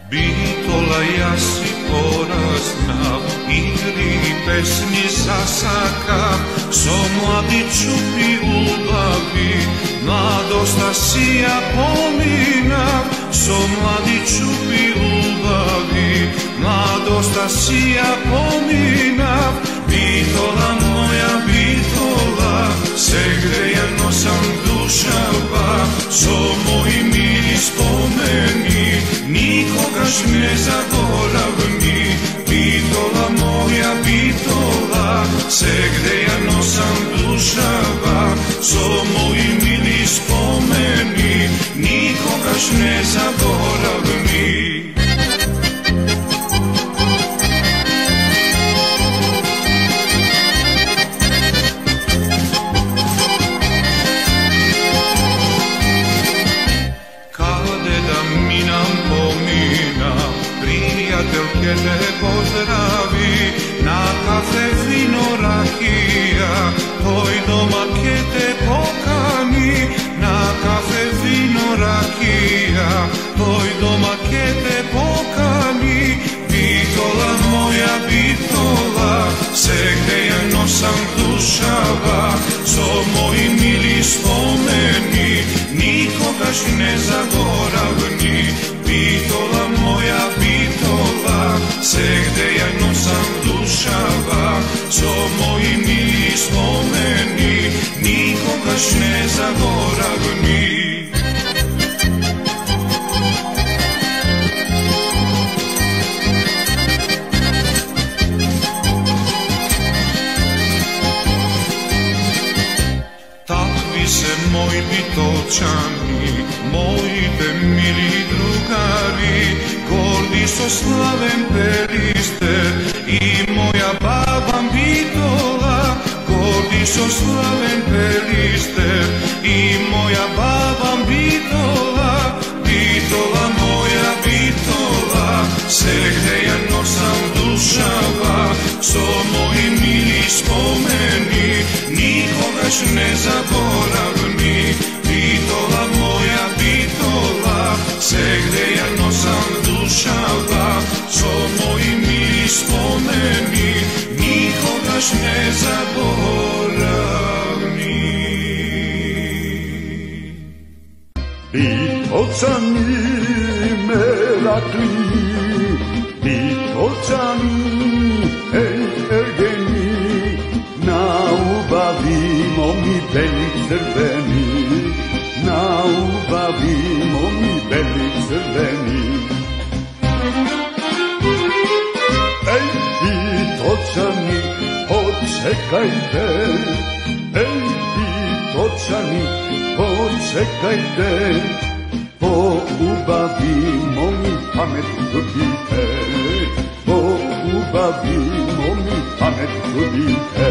Bitola jasi porasna, igri i pesmi zasaka, so mladiću i ljubavi, mladosta si ja pomina, so mladiću i ljubavi, mladosta si ja pomina. Bitola moja bitola, se grejano sam dušava, so moji mili spomeni, nikogaš ne zaboravni. Bitola moja bitola, se grejano sam dušava, so moji mili spomeni, nikogaš ne zaboravni. Prijateljke te pozdravi, na kafe vino rakija, tvoj domak je te pokani. Na kafe vino rakija, tvoj domak je te pokani. Bitola moja bitola, se grejano sam dušava, so moji mili spomeni, nikogaš ne zaboravni. Bitola moja bitola, se grejano sam dušava, so moji mili spomeni, nikogaš ne zaboravni. Moji bitočani, moji te mili drugari, gordi so slavem periste i moja baba bitola. Gordi so slavem periste i moja baba bitola. Bitola moja bitola, se grejano sam dušava, so moji mili spomeni, nikogaš ne zaboravni. Bitola moja bitola, se grejano sam dušava, so moji mili spomeni, nikogaš ne zaboravni. Bitočani me rakli, bitočani, ej ergeni, naubavimo mi beli crveni, naubavimo mi beli crveni. Ej bitočani, počekajte, ej bitočani, počekajte, poubavimo mi pamet dobite, poubavimo mi pamet dobite.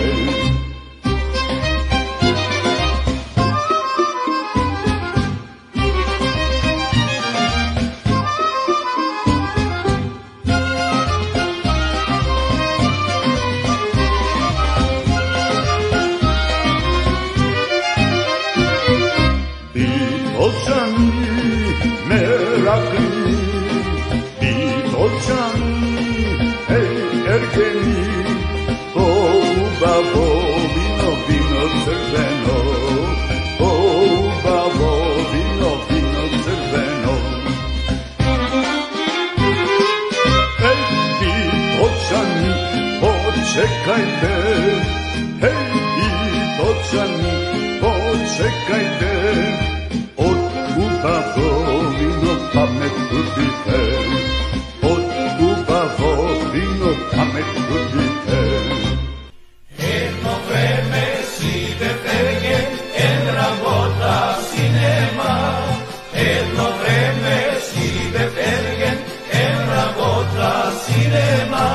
Počekajte, hej bitočani, počekajte, od ubavovino pamet dobite, od ubavovino pamet dobite. Jedno vreme si bepergen, en rabota si nema. Jedno vreme si bepergen, en rabota si nema.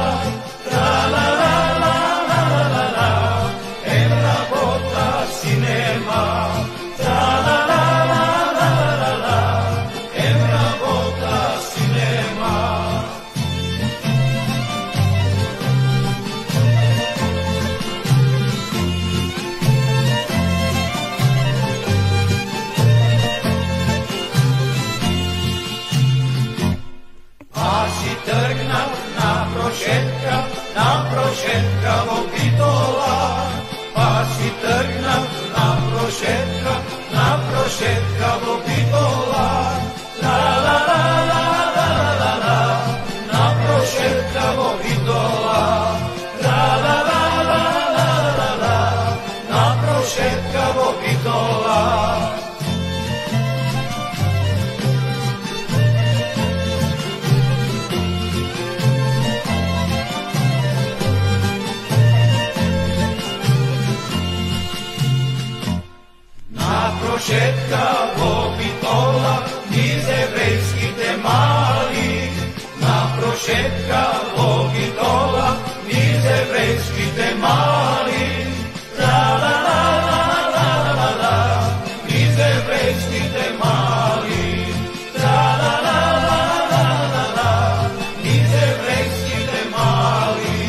trgnat na prošetka Vopitola, pa si trgnat na prošetka Vopitola, la la la la la la la, na prošetka Vopitola, la la la la la la la, na prošetka Vopitola. Prošetka Vopitola, iz evrejskih te mali, na prošetka Vopitola, iz evrejskih te mali, la la la la la la la, iz evrejskih te mali, la la la la la la la, iz evrejskih te mali.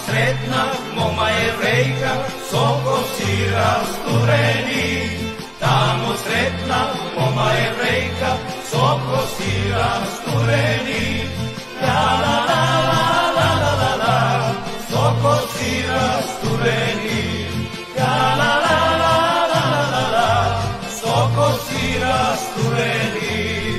Sretna moma Jevrejka, soko si rastureni. Tamo sretna moma Jevrejka, soko si rastureni. La la la la la la la la, soko si rastureni. La la la la la la la, soko si rastureni.